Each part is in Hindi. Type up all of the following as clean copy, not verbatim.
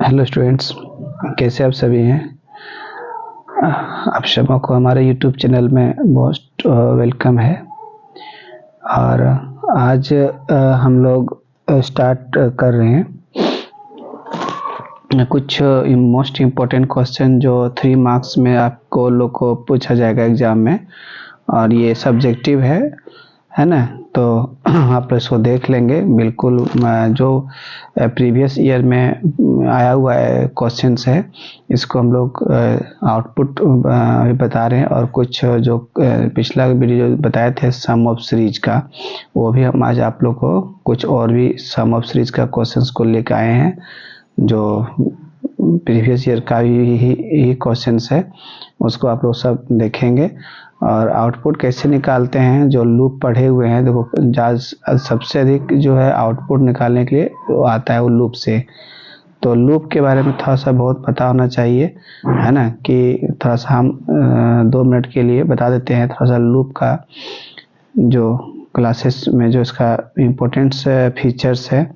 हेलो स्टूडेंट्स, कैसे आप सभी हैं। आप सबों को हमारे यूट्यूब चैनल में मोस्ट वेलकम है। और आज हम लोग स्टार्ट कर रहे हैं कुछ मोस्ट इम्पोर्टेंट क्वेश्चन जो 3 मार्क्स में आपको लोग को पूछा जाएगा एग्जाम में, और ये सब्जेक्टिव है ना। तो आप इसको देख लेंगे। बिल्कुल जो प्रीवियस ईयर में आया हुआ है क्वेश्चंस है, इसको हम लोग आउटपुट बता रहे हैं। और कुछ जो पिछला वीडियो बताए थे सम ऑफ सीरीज का, वो भी हम आज आप लोग को कुछ और भी सम ऑफ सीरीज का क्वेश्चंस को लेकर आए हैं, जो प्रीवियस ईयर का ही क्वेश्चंस है, उसको आप लोग सब देखेंगे। और आउटपुट कैसे निकालते हैं, जो लूप पढ़े हुए हैं, देखो सबसे अधिक जो है आउटपुट निकालने के लिए वो आता है वो लूप से। तो लूप के बारे में थोड़ा सा बहुत पता होना चाहिए, है ना। कि थोड़ा सा हम 2 मिनट के लिए बता देते हैं थोड़ा सा लूप का, जो क्लासेस में जो इसका इम्पोर्टेंट फीचर्स है।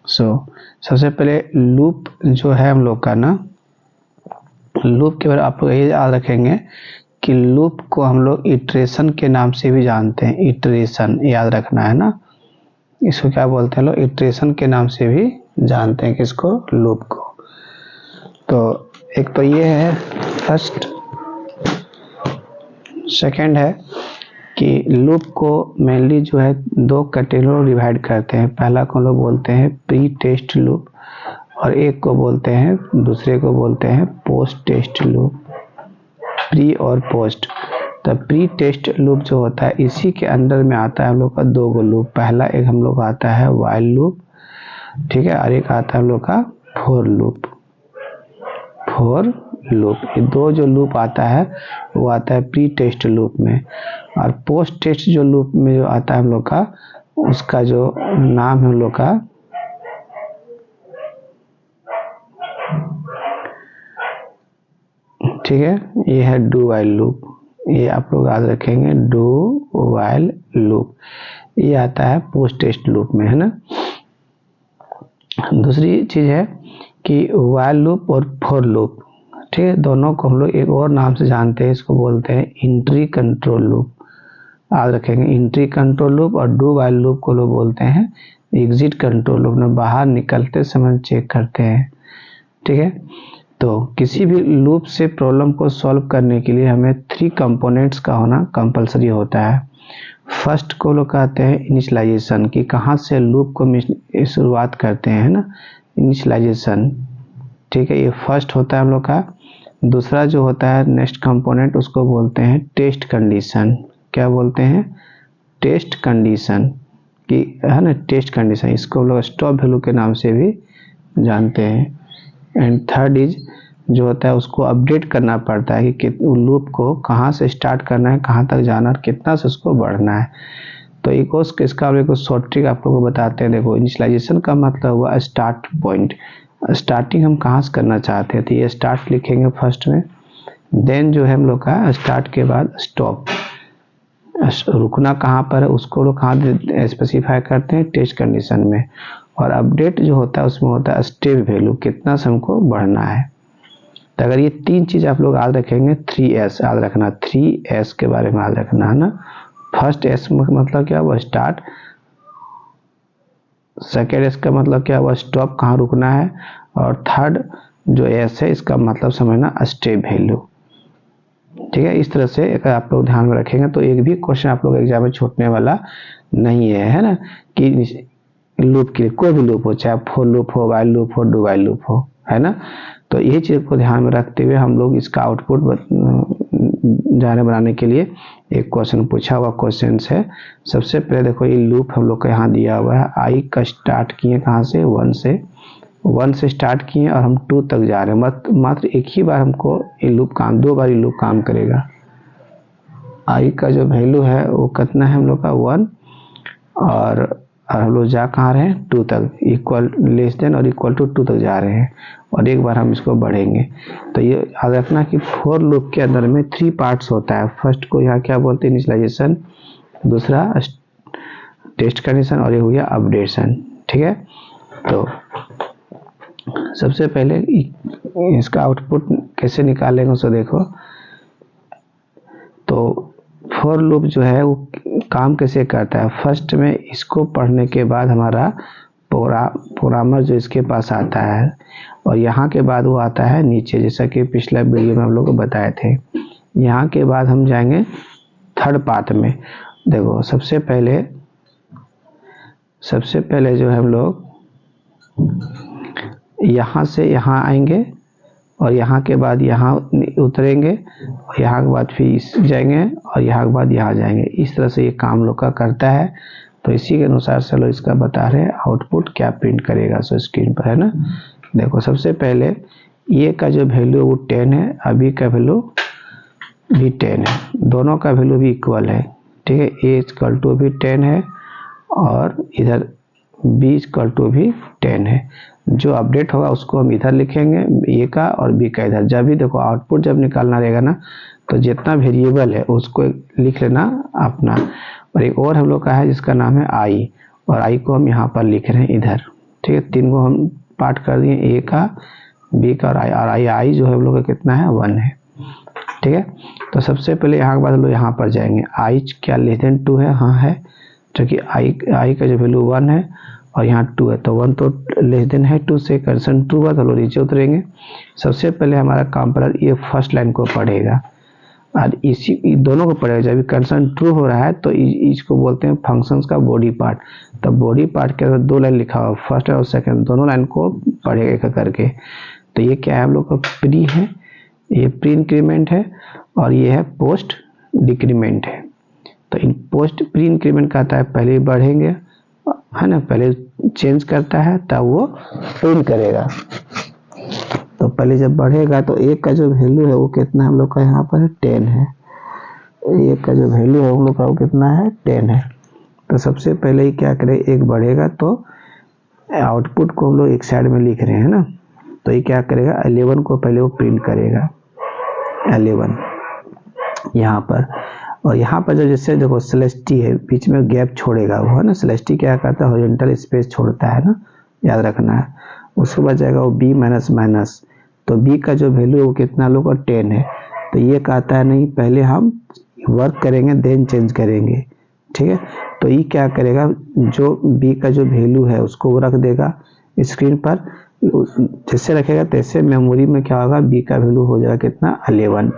सबसे पहले लूप जो है हम लोग का ना, लूप के बारे में आप लोग ये याद रखेंगे कि लूप को हम लोग इटरेशन के नाम से भी जानते हैं। इटरेशन याद रखना है ना, इसको क्या बोलते हैं लोग, इटरेशन के नाम से भी जानते हैं किसको, लूप को। तो एक तो ये है फर्स्ट। सेकंड है कि लूप को मेनली जो है 2 कैटेगरी डिवाइड करते हैं। पहला को लोग बोलते हैं प्री टेस्ट लूप, और एक को बोलते हैं, दूसरे को बोलते हैं पोस्ट टेस्ट लूप। प्री और पोस्ट। तो प्री टेस्ट लूप जो होता है, इसी के अंदर में आता है हम लोग का 2 लूप। पहला एक हम लोग आता है व्हाइल लूप, ठीक है, और एक आता है हम लोग का फॉर लूप। ये 2 जो लूप आता है वो आता है प्री टेस्ट लूप में। और पोस्ट टेस्ट जो लूप में जो आता है हम लोग का, उसका जो नाम है हम लोग का ठीक है, ये है डू वाइल लूप। ये आप लोग याद रखेंगे, डू वाइल लूप ये आता है पोस्ट टेस्ट लूप में, है ना। दूसरी चीज है कि वाइल लूप और फॉर लूप, ठीक है, दोनों को हम लोग एक और नाम से जानते हैं। इसको बोलते हैं एंट्री कंट्रोल लूप। याद रखेंगे, एंट्री कंट्रोल लूप और डू वाइल लूप को लोग बोलते हैं एग्जिट कंट्रोल लूप। में बाहर निकलते समय चेक करते हैं, ठीक है। तो किसी भी लूप से प्रॉब्लम को सॉल्व करने के लिए हमें 3 कंपोनेंट्स का होना कंपलसरी होता है। फर्स्ट को लोग कहते हैं इनिशियलाइजेशन, कि कहाँ से लूप को शुरुआत करते हैं ना, इनिशियलाइजेशन, ठीक है, ये फर्स्ट होता है हम लोग का। दूसरा जो होता है नेक्स्ट कंपोनेंट, उसको बोलते हैं टेस्ट कंडीशन। क्या बोलते हैं, टेस्ट कंडीशन, कि है ना, टेस्ट कंडीशन, इसको हम लोग स्टॉप वैल्यू के नाम से भी जानते हैं। एंड थर्ड इज जो होता है, उसको अपडेट करना पड़ता है कि लूप को कहाँ से स्टार्ट करना है, कहाँ तक जाना है, कितना से उसको बढ़ना है। तो इसका शॉर्ट ट्रिक आप लोगों को बताते हैं। देखो, इनिशियलाइजेशन का मतलब हुआ स्टार्ट पॉइंट, स्टार्टिंग हम कहाँ से करना चाहते हैं, तो ये स्टार्ट लिखेंगे फर्स्ट में। देन जो है हम लोग का स्टार्ट के बाद स्टॉप, रुकना कहाँ पर है उसको लोग कहाँ स्पेसिफाई करते हैं, टेस्ट कंडीशन में। और अपडेट जो होता है उसमें होता है स्टेप वैल्यू, कितना से हमको बढ़ना है। तो अगर ये 3 चीज आप लोग याद रखेंगे, 3S याद रखना, 3S के बारे में याद रखना है ना। फर्स्ट S मतलब क्या हुआ, स्टार्ट। सेकेंड S का मतलब क्या हुआ, स्टॉप, कहाँ रुकना है। और थर्ड जो S है, इसका मतलब समझना स्टेप वैल्यू, ठीक है। इस तरह से अगर आप लोग ध्यान में रखेंगे तो एक भी क्वेश्चन आप लोग एग्जाम में छूटने वाला नहीं है ना। कि लूप के लिए कोई भी लूप हो, चाहे फॉर लूप हो, वाइल लूप हो, डू वाइल लूप हो, है ना। तो ये चीज को ध्यान में रखते हुए हम लोग इसका आउटपुट बनाने के लिए एक क्वेश्चन पूछा हुआ क्वेश्चन है। सबसे पहले देखो, ये लूप हम लोग को यहाँ दिया हुआ है। आई का स्टार्ट किए कहाँ से, 1 से स्टार्ट किए और हम 2 तक जा रहे हैं। मात्र एक ही बार हमको ये लूप काम, 2 बार ये लूप काम करेगा। आई का जो वैल्यू है वो कितना है हम लोग का, 1, और हम लोग जा कहाँ रहे हैं, 2 तक, इक्वल लेस देन और इक्वल टू 2 तक जा रहे हैं। और एक बार हम इसको बढ़ेंगे। तो ये याद रखना कि फॉर लूप के अंदर में 3 पार्ट्स होता है। फर्स्ट को यहाँ क्या बोलते हैं, इनिशियलाइजेशन, दूसरा टेस्ट कंडीशन, और ये हो गया अपडेशन, ठीक है। तो सबसे पहले इसका आउटपुट कैसे निकालेंगे उसको देखो। तो फॉर लूप जो है वो काम कैसे करता है, फर्स्ट में इसको पढ़ने के बाद हमारा प्रोग्रामर जो इसके पास आता है और यहाँ के बाद वो आता है नीचे, जैसा कि पिछला वीडियो में हम लोग को बताए थे। यहाँ के बाद हम जाएंगे थर्ड पार्ट में। देखो सबसे पहले जो है हम लोग यहाँ से यहाँ आएंगे और यहाँ के बाद यहाँ उतरेंगे और यहाँ के बाद फिर जाएंगे और यहाँ के बाद यहाँ जाएंगे। इस तरह से ये काम लोग का करता है। तो इसी के अनुसार से लोग इसका बता रहे हैं आउटपुट क्या प्रिंट करेगा सो स्क्रीन पर, है ना। देखो सबसे पहले ये का जो वैल्यू वो 10 है, अभी का वैल्यू भी 10 है, दोनों का वैल्यू भी इक्वल है, ठीक है। ए इक्वल टू भी 10 है और इधर बी इक्वल टू भी 10 है। जो अपडेट होगा उसको हम इधर लिखेंगे, ए का और बी का इधर। जब भी देखो आउटपुट जब निकालना रहेगा ना तो जितना वेरिएबल है उसको लिख लेना अपना। और एक और हम लोग का है जिसका नाम है आई, और आई को हम यहाँ पर लिख रहे हैं इधर, ठीक है। 3 को हम पार्ट कर दिए, ए का, बी का और आई जो है हम लोग का कितना है 1 है, ठीक है। तो सबसे पहले यहाँ के बाद हम लोग यहाँ पर जाएंगे, आई क्या लेस देन 2 है, हाँ है, जो कि आई का जो वैल्यू 1 है और यहाँ 2 है, तो 1 तो लेस देन है 2 से, कंडीशन ट्रू है तो लोग नीचे उतरेंगे। सबसे पहले हमारा कंपाइलर ये फर्स्ट लाइन को पढ़ेगा और इसी दोनों को पढ़ेगा। जब कंडीशन ट्रू हो रहा है तो इसको बोलते हैं फंक्शंस का बॉडी पार्ट। तो बॉडी पार्ट के अंदर 2 लाइन लिखा हुआ, फर्स्ट और सेकंड दोनों लाइन को पढ़ेगा एक करके। तो ये क्या है हम लोग का प्री है, ये प्री इंक्रीमेंट है और ये है पोस्ट डिक्रीमेंट है। तो इन पोस्ट प्री इंक्रीमेंट कहता है पहले बढ़ेंगे, है ना, पहले चेंज करता है तब वो प्रिंट करेगा। तो पहले जब बढ़ेगा तो एक का जो वैल्यू है वो कितना हम लोग का यहाँ पर 10 है, एक का जो वैल्यू है हम लोग का वो कितना है 10 है। तो सबसे पहले ही क्या करें, एक बढ़ेगा तो आउटपुट को हम लोग एक साइड में लिख रहे हैं ना, तो ये क्या करेगा 11 को पहले वो प्रिंट करेगा 11 यहाँ पर। और यहाँ पर जो जैसे देखो सेलेस्टी है बीच में गैप छोड़ेगा वो, है ना, सेलेस्टी क्या करता है हॉरिजॉन्टल स्पेस छोड़ता है ना, याद रखना है। उसके बाद जाएगा वो बी माइनस माइनस, तो बी का जो वैल्यू है वो कितना लोग का 10 है। तो ये कहता है नहीं पहले हम वर्क करेंगे देन चेंज करेंगे, ठीक है। तो ये क्या करेगा, जो बी का जो वैल्यू है उसको वो रख देगा स्क्रीन पर, जैसे रखेगा तैसे मेमोरी में क्या होगा बी का वैल्यू हो जाएगा कितना 11,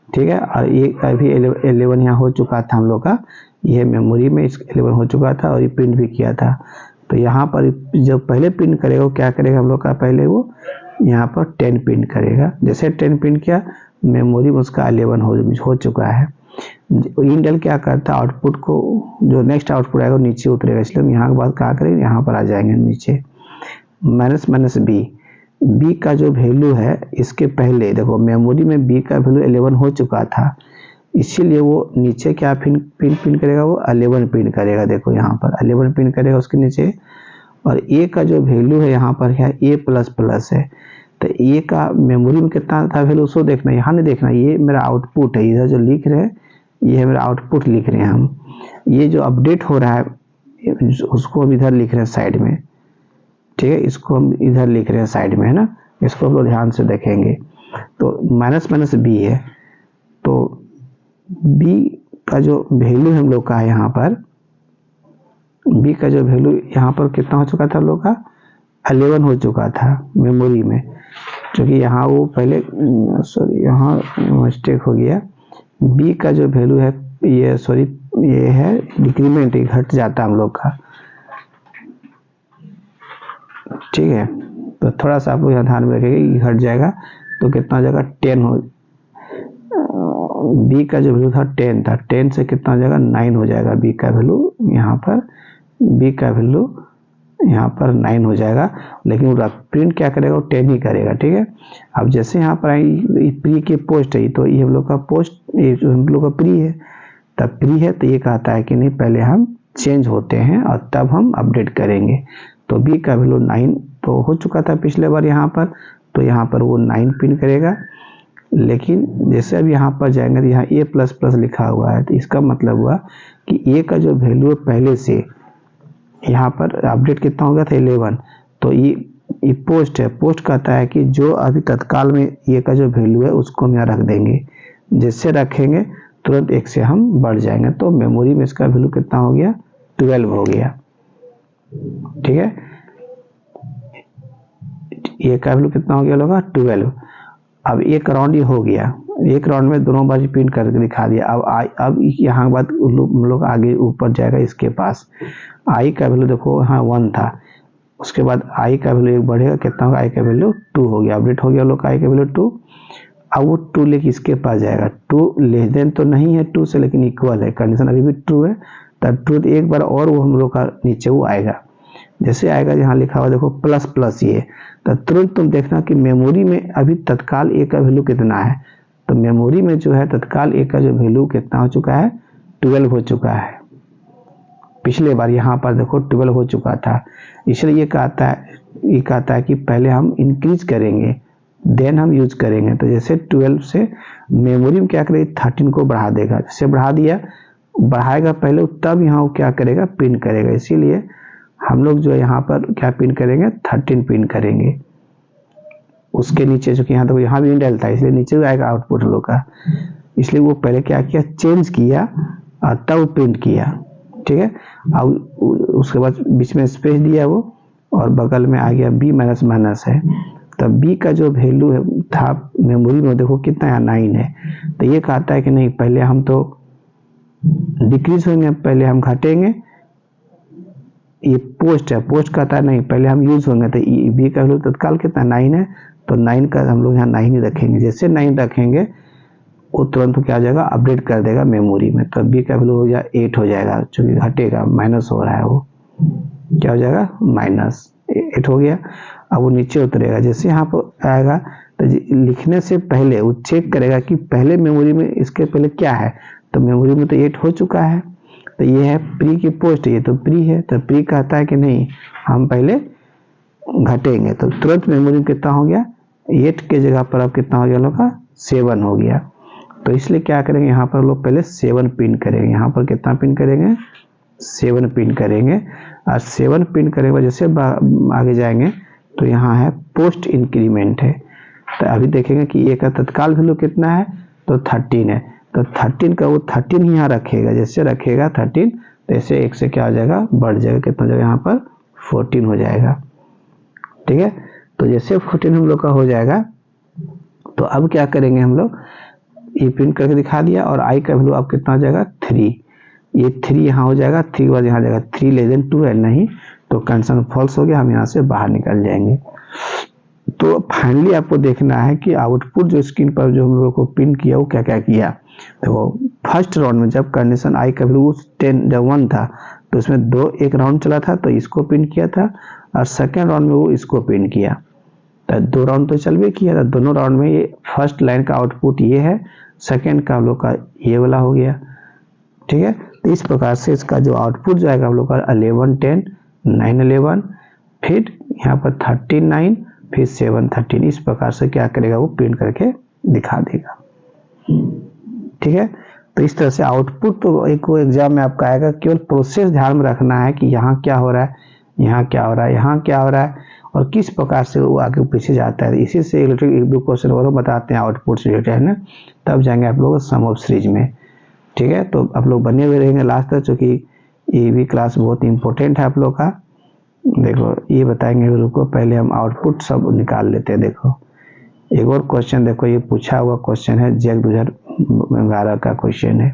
ठीक है। और ये अभी 11 यहाँ हो चुका था हम लोग का, ये मेमोरी में 11 हो चुका था और ये प्रिंट भी किया था। तो यहाँ पर जब पहले प्रिंट करेगा वो क्या करेगा हम लोग का, पहले वो यहाँ पर 10 प्रिंट करेगा। जैसे 10 प्रिंट किया मेमोरी में उसका 11 हो चुका है। इंटेल क्या करता है आउटपुट को, जो नेक्स्ट आउटपुट आएगा वो नीचे उतरेगा, इसलिए हम यहाँ के बाद क्या करेंगे यहाँ पर आ जाएंगे नीचे माइनस माइनस बी का जो वैल्यू है इसके पहले देखो मेमोरी में बी का वैल्यू 11 हो चुका था, इसीलिए वो नीचे क्या प्रिंट करेगा, वो 11 प्रिंट करेगा। देखो यहाँ पर 11 प्रिंट करेगा उसके नीचे। और ए का जो वैल्यू है यहाँ पर है ए प्लस प्लस है, तो ए का मेमोरी में कितना था वैल्यू उसको देखना, यहाँ नहीं देखना, ये मेरा आउटपुट है, इधर जो लिख रहे हैं ये है मेरा आउटपुट लिख रहे हैं हम। ये जो अपडेट हो रहा है उसको हम इधर लिख रहे हैं साइड में, ठीक है, इसको हम इधर लिख रहे हैं साइड में, है ना, इसको हम लोग ध्यान से देखेंगे। तो माइनस माइनस बी है, तो बी का जो वैल्यू हम लोग का है यहाँ पर, बी का जो वैल्यू यहाँ पर कितना हो चुका था हम लोग का 11 हो चुका था मेमोरी में, क्योंकि यहाँ वो पहले सॉरी यहाँ मिस्टेक हो गया, बी का जो वैल्यू है ये सॉरी ये है डिक्रीमेंट, घट जाता हम लोग का, ठीक है। तो थोड़ा सा आप यहाँ ध्यान में रखेंगे, घट जाएगा तो कितना हो जाएगा 10 हो, बी का जो वैल्यू था 10 था, 10 से कितना हो जाएगा 9 हो जाएगा बी का वैल्यू यहाँ पर, बी का वैल्यू यहाँ पर 9 हो जाएगा। लेकिन वो प्रिंट क्या करेगा वो 10 ही करेगा, ठीक है। अब जैसे यहाँ पर आई प्री के पोस्ट है, तो ये हम लोग का पोस्ट, ये हम लोग का प्री है, तब प्री है तो ये कहता है कि नहीं पहले हम चेंज होते हैं और तब हम अपडेट करेंगे। तो बी का वैल्यू 9 तो हो चुका था पिछले बार यहाँ पर, तो यहाँ पर वो 9 प्रिंट करेगा। लेकिन जैसे अब यहाँ पर जाएंगे तो यहाँ ए प्लस प्लस लिखा हुआ है, तो इसका मतलब हुआ कि ए का जो वैल्यू है पहले से यहाँ पर अपडेट कितना हो गया था 11, तो ये ये पोस्ट है, पोस्ट कहता है कि जो अभी तत्काल में ये का जो वैल्यू है उसको हम यहाँ रख देंगे, जिससे रखेंगे तुरंत एक से हम बढ़ जाएंगे। तो मेमोरी में इसका वैल्यू कितना हो गया, 12 हो गया। ठीक है, ये का वैल्यू कितना हो गया होगा, 12। अब एक राउंड ये हो गया, एक राउंड में दोनों बाजू प्रिंट करके दिखा दिया। अब यहाँ बात हम लोग आगे ऊपर जाएगा इसके पास। आई का वैल्यू देखो हाँ 1 था, उसके बाद आई का वैल्यू एक बढ़ेगा, कितना होगा, आई का वैल्यू 2 हो गया, अपडेट हो गया लोग आई का वैल्यू 2। अब वो 2 लेके इसके पास जाएगा, 2 लेस देन तो नहीं है 2 से, लेकिन इक्वल है, कंडीशन अभी भी ट्रू है। तब ट्रू एक बार और वो हम लोग का नीचे वो आएगा, जैसे आएगा यहाँ लिखा हुआ देखो प्लस प्लस ये, तो तुरंत तुम देखना कि मेमोरी में अभी तत्काल ए का वैल्यू कितना है। तो मेमोरी में जो है तत्काल ए का जो वैल्यू कितना हो चुका है, 12 हो चुका है। पिछले बार यहाँ पर देखो 12 हो चुका था, इसलिए ये कहता है कि पहले हम इंक्रीज करेंगे देन हम यूज करेंगे। तो जैसे 12 से मेमोरी में क्या करेगा, 13 को बढ़ा देगा, जैसे बढ़ा दिया, बढ़ाएगा पहले तब यहाँ क्या करेगा, पिन करेगा। इसीलिए हम लोग जो है यहाँ पर क्या पिन करेंगे, 13 पिन करेंगे। उसके नीचे जो कि यहाँ देखो यहाँ भी नहीं डलता है, इसलिए नीचे आएगा आउटपुट लोग का, इसलिए वो पहले क्या किया, चेंज किया और तब प्रिंट किया। ठीक है, अब उसके बाद बीच में स्पेस दिया वो, और बगल में आ गया बी माइनस माइनस है। तो बी का जो वैल्यू है था मेमोरी में देखो कितना है, 9 है। तो ये कहता है कि नहीं, पहले हम तो डिक्रीज होंगे, पहले हम घटेंगे। ये पोस्ट है, पोस्ट कहता है नहीं पहले हम यूज होंगे। तो बी का वैल्यू तत्काल कितना 9 है, तो 9 का हम लोग यहाँ 9 ही रखेंगे। जैसे 9 रखेंगे वो तुरंत क्या हो जाएगा, अपडेट कर देगा मेमोरी में। तो बी का वैल्यू हो जाएगा 8 हो जाएगा, चूंकि घटेगा, माइनस हो रहा है, वो क्या हो जाएगा, -8 हो गया। अब वो नीचे उतरेगा, जैसे यहाँ पर आएगा तो लिखने से पहले वो चेक करेगा कि पहले मेमोरी में इसके पहले क्या है। तो मेमोरी में तो 8 हो चुका है, तो ये है प्री की पोस्ट, ये तो प्री है। तो प्री कहता है कि नहीं हम पहले घटेंगे, तो तुरंत मेमोरी में कितना हो गया, 8 के जगह पर अब कितना हो गया लोग का, 7 हो गया। तो इसलिए क्या करेंगे, यहाँ पर लोग पहले 7 पिन करेंगे। यहाँ पर कितना पिन करेंगे, 7 पिन करेंगे। और 7 पिन करेंगे, जैसे आगे जाएंगे तो यहाँ है पोस्ट इंक्रीमेंट है। तो अभी देखेंगे कि ये का तत्काल वैल्यू कितना है, तो 13 है। तो 13 का वो 13 ही यहाँ रखेगा, जैसे रखेगा 13 तो ऐसे 1 से क्या हो जाएगा, बढ़ जाएगा, कितना हो जाएगा यहाँ पर 14 हो जाएगा। ठीक है, तो जैसे 14 हम लोग का हो जाएगा, तो अब क्या करेंगे हम लोग, ये प्रिंट करके दिखा दिया। और आई का वैल्यू अब कितना हो जाएगा, 3। ये 3 यहाँ हो जाएगा, 3 के बाद यहाँ जाएगा 3 लेस देन 2 है, नहीं तो कंडीशन फॉल्स हो गया, हम यहाँ से बाहर निकल जाएंगे। तो फाइनली आपको देखना है कि आउटपुट जो स्क्रीन पर जो हम लोग को प्रिंट किया वो क्या क्या किया। देखो फर्स्ट राउंड में जब कंडीशन आई का वैल्यू 10 जब 1 था, तो उसमें एक राउंड चला था, तो इसको प्रिंट किया था। और सेकेंड राउंड में वो इसको प्रिंट किया, तो 2 राउंड तो चल भी किया था। दोनों राउंड में ये फर्स्ट लाइन का आउटपुट ये है, सेकेंड का हम लोग का ये वाला हो गया। ठीक है, तो इस प्रकार से इसका जो आउटपुट जो आएगा हम लोग का 11 10 9 11, फिर यहाँ पर 13 9, फिर 7 13, इस प्रकार से क्या करेगा, वो प्रिंट करके दिखा देगा। ठीक है, तो इस तरह से आउटपुट तो एक एग्जाम में आपका आएगा, केवल प्रोसेस ध्यान में रखना है कि यहाँ क्या हो रहा है, यहाँ क्या हो रहा है, यहाँ क्या हो रहा है, और किस प्रकार से वो आगे पीछे जाता है। इसी से रिलेटेड एक दो क्वेश्चन और बताते हैं आउटपुट से रिलेटेड, है ना। तब जाएंगे आप लोग सम ऑफ सीरीज में। ठीक है, तो आप लोग बने हुए रहेंगे लास्ट तक, चूँकि ये भी क्लास बहुत इंपॉर्टेंट है आप लोग का। देखो ये बताएंगे, रुको पहले हम आउटपुट सब निकाल लेते हैं। देखो एक और क्वेश्चन, देखो ये पूछा हुआ क्वेश्चन है, जैक 2011 का क्वेश्चन है।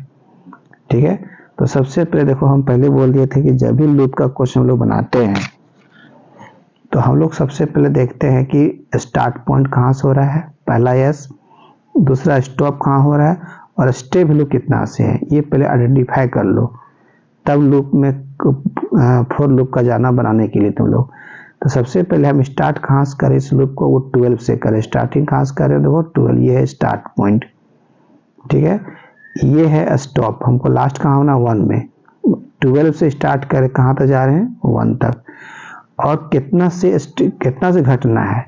ठीक है, तो सबसे पहले देखो हम पहले बोल दिए थे कि जब भी लूप का क्वेश्चन हम लोग बनाते हैं, तो हम लोग सबसे पहले देखते हैं कि स्टार्ट पॉइंट कहाँ से हो रहा है, पहला यस, दूसरा स्टॉप कहाँ हो रहा है, और स्टेप वैल्यू कितना से है, ये पहले आइडेंटिफाई कर लो। तब लूप में फॉर लूप का जाना बनाने के लिए तुम लोग, तो सबसे पहले हम स्टार्ट कहाँ से करें इस लूप को, वो 12 से करें। स्टार्टिंग कहाँ से करें, देखो 12, ये है स्टार्ट पॉइंट। ठीक है, ये है स्टॉप, हमको लास्ट कहाँ होना, 1 में। 12 से स्टार्ट करें, कहाँ तक जा रहे हैं, 1 तक। और कितना से घटना है,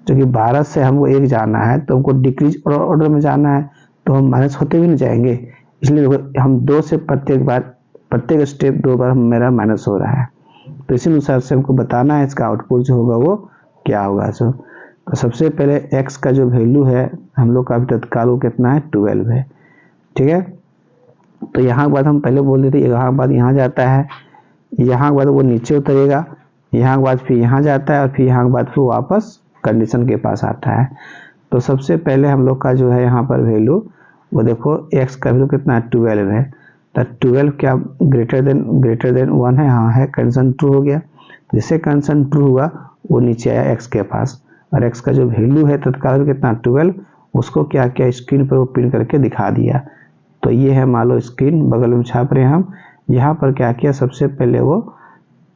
क्योंकि 12 से हमको 1 जाना है, तो हमको डिक्रीज ऑर्डर में जाना है, तो हम माइनस होते भी नहीं जाएंगे। इसलिए हम 2 से प्रत्येक स्टेप 2 बार मेरा माइनस हो रहा है। तो इसी अनुसार से हमको बताना है इसका आउटपुट जो होगा वो क्या होगा। सो तो सबसे पहले x का जो वैल्यू है हम लोग का अभी तत्काल वो कितना है 12 है, ठीक है। तो यहाँ के बाद हम पहले बोल देते यहाँ के बाद यहाँ जाता है, यहाँ के बाद वो नीचे उतरेगा, यहाँ के बाद फिर यहाँ जाता है और फिर यहाँ के बाद फिर वापस कंडीशन के पास आता है। तो सबसे पहले हम लोग का जो है यहाँ पर वैल्यू वो देखो x का वैल्यू कितना है 12 है, तो 12 क्या ग्रेटर देन 1 है, हाँ है, कंडीशन ट्रू हो गया। जिससे कंडीशन ट्रू हुआ वो नीचे आया x के पास, और x का जो वैल्यू है तत्काल कितना 12, उसको क्या किया स्क्रीन पर वो प्रिंट करके दिखा दिया। तो ये है मान लो स्क्रीन बगल में छाप रहे हैं हम, यहाँ पर क्या किया सबसे पहले वो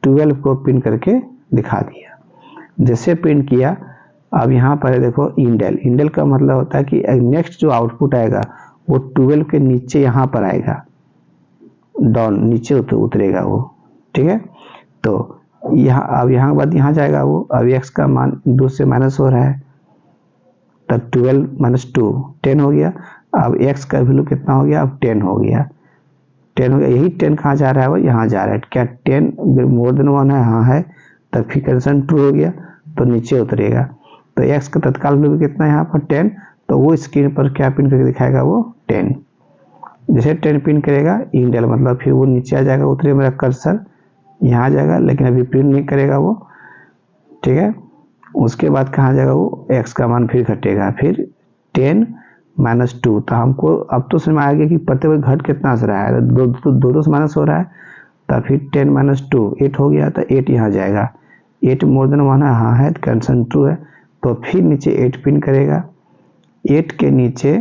12 को प्रिंट करके दिखा दिया। जैसे प्रिंट किया अब यहाँ पर देखो इंडेल का मतलब होता है कि नेक्स्ट जो आउटपुट आएगा वो 12 के नीचे यहाँ पर आएगा, डाउन नीचे उतरेगा वो, ठीक है। तो अब यहाँ के बाद यहाँ जाएगा वो, अब x का मान 2 से माइनस हो रहा है, तब 12 माइनस 2 10 हो गया। अब x का वैल्यू कितना हो गया, अब 10 हो गया, 10 हो गया। यही 10 कहाँ जा रहा है, वो यहाँ जा रहा है। क्या 10 मोर देन 1 है, हाँ है, तब फिर कंडीशन ट्रू हो गया तो नीचे उतरेगा। तो x का तत्काल वैल्यू कितना है यहाँ पर 10, तो वो स्क्रीन पर क्या पिन करके दिखाएगा वो 10। जैसे 10 पिन करेगा इंडेल मतलब फिर वो नीचे आ जाएगा, उतरेगा मेरा कर्सर यहाँ आ जाएगा, लेकिन अभी प्रिंट नहीं करेगा वो, ठीक है। उसके बाद कहाँ जाएगा वो x का मान फिर घटेगा, फिर 10 माइनस 2। तो हमको अब तो समझ में आ गया कि प्रत्येक बार घट कितना से रहा है, दो से माइनस हो रहा है, तब फिर 10 माइनस 2 8 हो गया, तो 8 यहाँ जाएगा, 8 मोर देन 1 है, हाँ है, कंडीशन ट्रू है। तो फिर नीचे 8 पिन करेगा, 8 के नीचे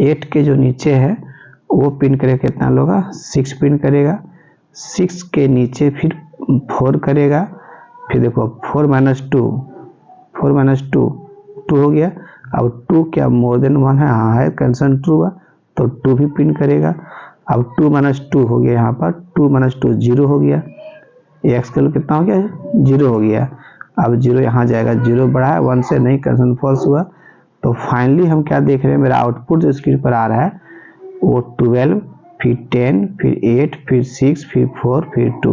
8 के जो नीचे है वो पिन करेगा, कितना लोगा 6 पिन करेगा, 6 के नीचे फिर 4 करेगा, फिर देखो 4 माइनस 2 2 हो गया। अब 2 क्या मोर देन 1 है, हाँ है, कंडीशन ट्रू हुआ, तो 2 भी पिन करेगा। अब 2 माइनस 2 हो गया, यहाँ पर 2 माइनस 2 0 हो गया, एक्स का कितना हो गया 0 हो गया। अब 0 यहाँ जाएगा, 0 बढ़ा है 1 से नहीं, कंडीशन फॉल्स हुआ। तो फाइनली हम क्या देख रहे हैं, मेरा आउटपुट जो स्क्रीन पर आ रहा है वो 12 फिर 10 फिर 8 फिर 6 फिर 4 फिर 2,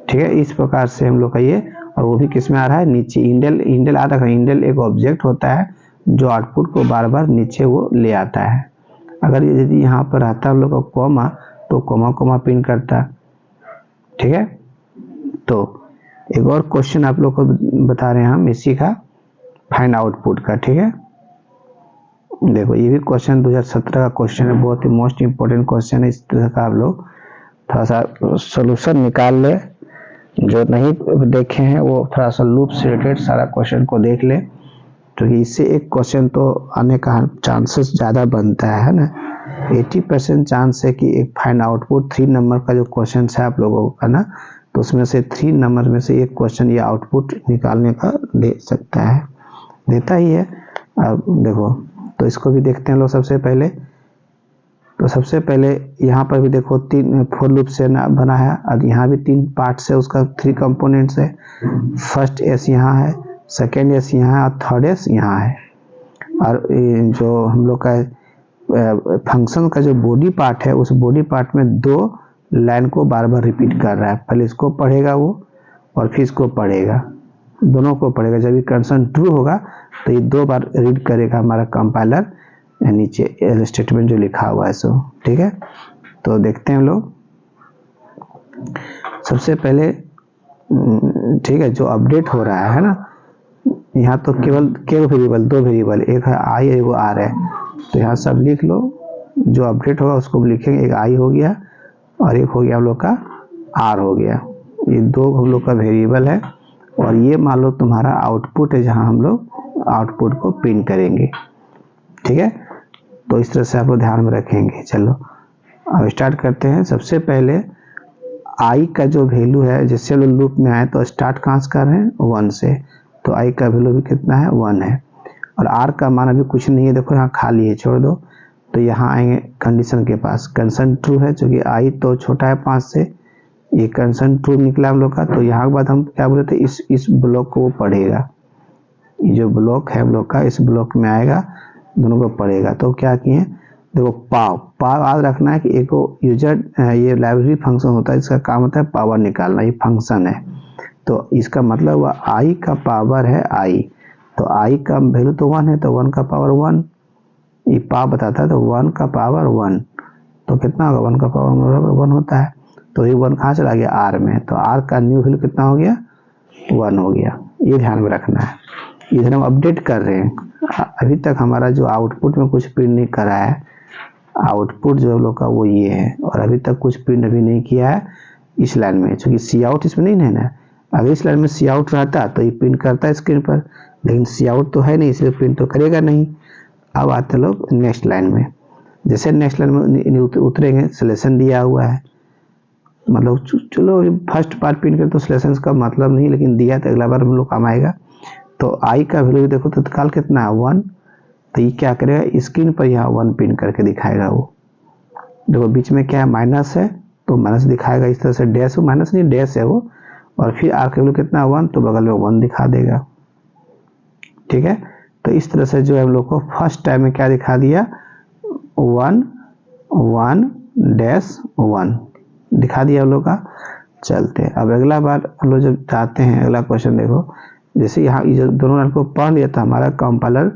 ठीक है। इस प्रकार से हम लोग का ये, और वो भी किस में आ रहा है नीचे, इंडेल आ रहा है। इंडेल एक ऑब्जेक्ट होता है जो आउटपुट को बार बार नीचे वो ले आता है। अगर यदि यहाँ पर आता हम लोग का कॉमा, तो कॉमा पिन करता, ठीक है। तो एक और क्वेश्चन आप लोग को बता रहे हैं हम इसी का, फाइंड आउटपुट का, ठीक है। देखो ये भी क्वेश्चन 2017 का क्वेश्चन है, बहुत ही मोस्ट इम्पोर्टेंट क्वेश्चन है। इस तरह का आप लोग थोड़ा सा सोल्यूशन निकाल ले, जो नहीं देखे हैं वो थोड़ा सा लूप से रिलेटेड सारा क्वेश्चन को देख ले, क्योंकि इससे एक क्वेश्चन तो आने का चांसेस ज़्यादा बनता है ना। 80% चांस है कि एक फाइंड आउटपुट 3 नंबर का जो क्वेश्चन है आप लोगों का ना, तो उसमें से 3 नंबर में से एक क्वेश्चन ये आउटपुट निकालने का दे सकता है, देता ही है। अब देखो तो इसको भी देखते हैं लोग सबसे पहले। तो सबसे पहले यहाँ पर भी देखो 3 फोर लूप से बना है, और यहाँ भी 3 पार्ट्स है, उसका 3 कंपोनेंट्स है। फर्स्ट एस यहाँ है, सेकेंड एस यहाँ है, और थर्ड एस यहाँ है। और जो हम लोग का फंक्शन का जो बॉडी पार्ट है, उस बॉडी पार्ट में 2 लाइन को बार बार रिपीट कर रहा है। पहले इसको पढ़ेगा वो और फिर इसको पढ़ेगा, दोनों को पढ़ेगा। जब ये कंडीशन ट्रू होगा तो ये 2 बार रीड करेगा हमारा कंपाइलर, नीचे स्टेटमेंट जो लिखा हुआ है सो, ठीक है। तो देखते हैं लोग सबसे पहले, ठीक है, जो अपडेट हो रहा है ना, यहाँ तो केवल वेरिएबल, 2 वेरिएबल, एक है आई है, वो आर है। तो यहाँ सब लिख लो, जो अपडेट होगा उसको लिखेंगे, एक आई हो गया और एक हो गया हम लोग का आर हो गया। ये 2 हम लोग का वेरिएबल है, और ये मान लो तुम्हारा आउटपुट है, जहाँ हम लोग आउटपुट को प्रिंट करेंगे, ठीक है। तो इस तरह से आप लोग ध्यान में रखेंगे। चलो अब स्टार्ट करते हैं। सबसे पहले आई का जो वैल्यू है, जैसे लोग लूप में आए तो स्टार्ट कहाँ से कर रहे हैं 1 से, तो आई का वैल्यू भी कितना है 1 है। और आर का मान अभी कुछ नहीं है, देखो यहाँ खाली है, छोड़ दो। तो यहाँ आएंगे कंडीशन के पास, कंडीशन ट्रू है, चूँकि आई तो छोटा है 5 से, ये कंडीशन ट्रू निकला हम लोग का। तो यहाँ के बाद हम क्या बोले थे, इस ब्लॉक को वो पढ़ेगा, ये जो ब्लॉक है हम लोग का, इस ब्लॉक में आएगा, दोनों को पढ़ेगा। तो क्या किए, देखो पाव याद रखना है कि एक यूजर ये लाइब्रेरी फंक्शन होता है, इसका काम होता है पावर निकालना, ये फंक्शन है। तो इसका मतलब हुआ आई का पावर है आई, तो आई का वैल्यू तो 1 है, तो 1 का पावर 1, ये पावर बताता है, तो 1 का पावर 1 तो कितना होगा, 1 का पावर 1 होता है। तो ये 1 कहाँ चला गया, आर में, तो आर का न्यू वैल्यू कितना हो गया, 1 हो गया। ये ध्यान में रखना है। इधर हम अपडेट कर रहे हैं, अभी तक हमारा जो आउटपुट में कुछ प्रिंट नहीं करा है, आउटपुट जो हम लोग का वो ये है, और अभी तक कुछ प्रिंट अभी नहीं किया है इस लाइन में, क्योंकि सी आउट इसमें नहीं है ना। अगर इस लाइन में सी आउट रहता तो ये प्रिंट करता है स्क्रीन पर, लेकिन सी आउट तो है नहीं, इसलिए प्रिंट तो करेगा नहीं। अब आते लोग नेक्स्ट लाइन में, जैसे नेक्स्ट लाइन में उतरेंगे, सिलेक्शन दिया हुआ है, मतलब चलो फर्स्ट पार्ट प्रिंट कर तो सिलेक्शन का मतलब नहीं, लेकिन दिया तो अगला बार हम लोग काम आएगा। तो आई का वैल्यू देखो तत्काल कितना है, 1, तो ये क्या करेगा, स्क्रीन पर यहाँ 1 प्रिंट करके दिखाएगा। वो देखो बीच में क्या है, माइनस है, तो माइनस दिखाएगा इस तरह से, डैश माइनस नहीं डैश है वो, और फिर आर का वैल्यू कितना 1, तो बगल में 1 दिखा देगा। ठीक है, तो इस तरह से जो है हम लोग को फर्स्ट टाइम में क्या दिखा दिया, 1 1 डैश 1 दिखा दिया हम लोग का। चलते अब अगला बार हम लोग जब चाहते हैं, अगला क्वेश्चन देखो, जैसे यहाँ ये दोनों लाइन को पढ़ लिया था हमारा कंपाइलर,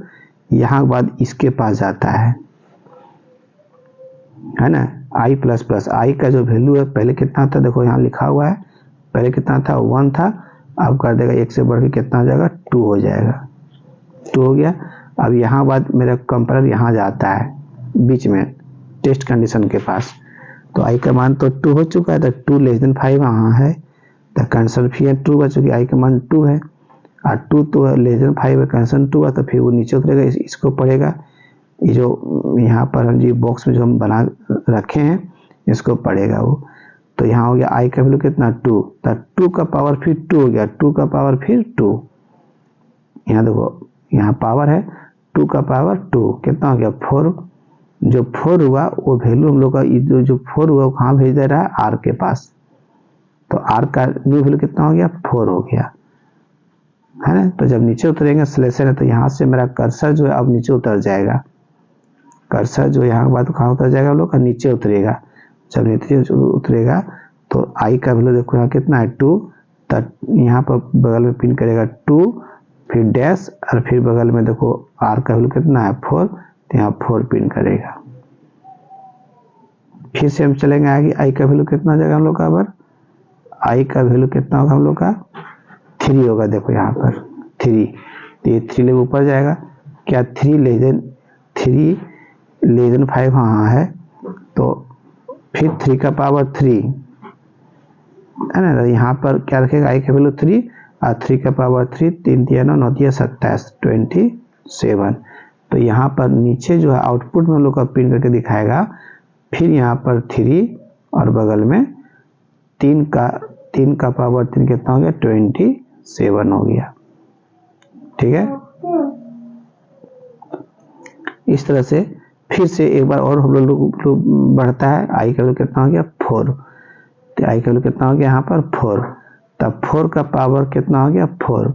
यहाँ के बाद इसके पास जाता है ना, आई प्लस प्लस, आई का जो वैल्यू है पहले कितना था, देखो यहाँ लिखा हुआ है, पहले कितना था 1 था, अब कर देगा 1 से बढ़ के कितना हो जाएगा, 2 हो जाएगा, 2 हो गया। अब यहाँ बाद मेरा कंपाइलर यहाँ जाता है बीच में टेस्ट कंडीशन के पास, तो आई का मान तो 2 हो चुका है, तो 2 लेस देन 5 यहाँ है, तो कंडीशन फिर 2 बच चुकी, आई का मान 2 है, और 2 तो लेस देन 5 है, कंडीशन 2 है, तो फिर वो नीचे उतरेगा, इसको पढ़ेगा, ये जो यहाँ पर हम जी बॉक्स में जो हम बना रखे हैं इसको पढ़ेगा वो। तो यहाँ हो गया आई का वैल्यू कितना 2, तो 2 का पावर फिर 2 हो गया, 2 का पावर फिर 2, यहाँ देखो यहाँ पावर है 2 का पावर 2 कितना हो गया 4, जो 4 हुआ वो वैल्यू हम लोग का जो 4 हुआ वो कहाँ भेज दे रहा है, आर के पास, तो आर का न्यू वैल्यू कितना हो गया 4 हो गया, है ना। तो जब नीचे उतरेंगे सिलेक्शन है, तो यहाँ से मेरा कर्सर जो है अब नीचे उतर जाएगा, कर्सर जो यहाँ के बाद कहाँ उतर जाएगा हम लोग का, नीचे उतरेगा। जब नीचे उतरेगा तो आई का वैल्यू देखो यहाँ कितना है 2, तो यहाँ पर बगल में पिन करेगा 2, फिर डैश, और फिर बगल में देखो आर का वैल्यू कितना है 4, तो यहाँ 4 पिन करेगा। फिर से हम चलेंगे आगे, आई का वैल्यू कितना हो जाएगा हम लोग का, अब आई का वैल्यू कितना होगा हम लोग का 3 होगा, देखो यहाँ पर 3, तो ये 3 लेवल ऊपर जाएगा, क्या 3 लेस देन 5 हाँ है, तो फिर 3 का पावर 3 है ना, यहाँ पर क्या रखेगा आई का वैल्यू 3, और 3 का पावर 3, 3 3 9 9 27 27, तो यहाँ पर नीचे जो है आउटपुट में हम लोग का प्रिंट करके दिखाएगा, फिर यहाँ पर 3 और बगल में 3 का पावर 3 कितना हो गया 27 हो गया। ठीक है, इस तरह से फिर से एक बार और हम लोग बढ़ता है, आई का वैल्यू कितना हो गया 4, तो आई का वैल्यू कितना हो गया यहाँ पर 4, तब 4 का पावर कितना हो गया 4,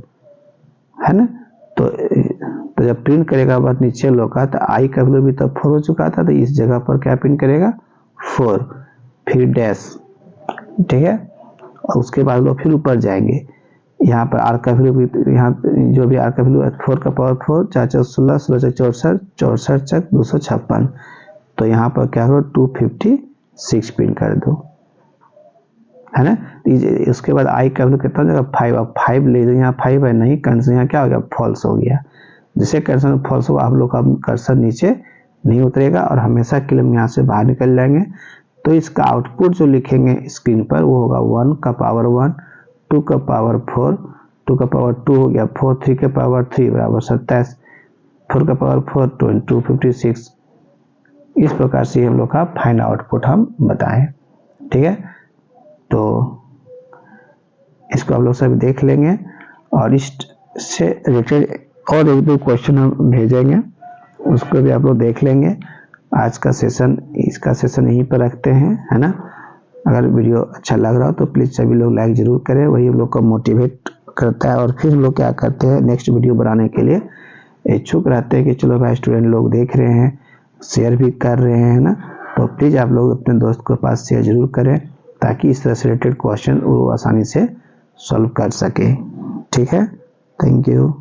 है ना। तो जब प्रिंट करेगा बात नीचे लोग का, तो आई का वैल्यू भी तो 4 हो चुका था, तो इस जगह पर क्या प्रिंट करेगा 4, फिर डैश, ठीक है, और उसके बाद लोग फिर ऊपर जाएंगे, यहाँ पर आर का वैल्यू भी, यहाँ जो भी आर का वैल्यू 4 का पावर 4, 4 4 16, 16 64, 64 256, तो यहाँ पर क्या करो 256 प्रिंट कर दो, है ना। उसके बाद आई का वैल्यू कितना हो जाएगा 5, अब 5 ले जाए, यहाँ 5 है नहीं, कंडीशन यहाँ क्या हो गया फॉल्स हो गया। जैसे कंडीशन फॉल्स हो आप लोग का कर्सर नीचे नहीं उतरेगा और हमेशा के लिए हम यहाँ से बाहर निकल जाएंगे, तो इसका आउटपुट जो लिखेंगे स्क्रीन पर वो होगा 1 का पावर 1, 2 का पावर 4, 2 का पावर 2 हो गया 4, 3 का पावर 3 बराबर 27, 4 का पावर 4 256, इस प्रकार से हम लोग का फाइनल आउटपुट हम बताएं। ठीक है, तो इसको आप लोग सब देख लेंगे और इससे रिलेटेड और एक दो क्वेश्चन हम भेजेंगे, उसको भी आप लोग देख लेंगे। आज का सेशन, इसका सेशन यहीं पर रखते हैं, है ना। अगर वीडियो अच्छा लग रहा हो तो प्लीज़ सभी लोग लाइक ज़रूर करें, वही हम लोग को मोटिवेट करता है। और फिर हम लोग क्या करते हैं, नेक्स्ट वीडियो बनाने के लिए इच्छुक रहते हैं कि चलो भाई स्टूडेंट लोग देख रहे हैं, शेयर भी कर रहे हैं ना, तो प्लीज़ आप लोग अपने दोस्त के पास शेयर जरूर करें ताकि इस तरह से रिलेटेड क्वेश्चन वो आसानी से सॉल्व कर सके। ठीक है, थैंक यू।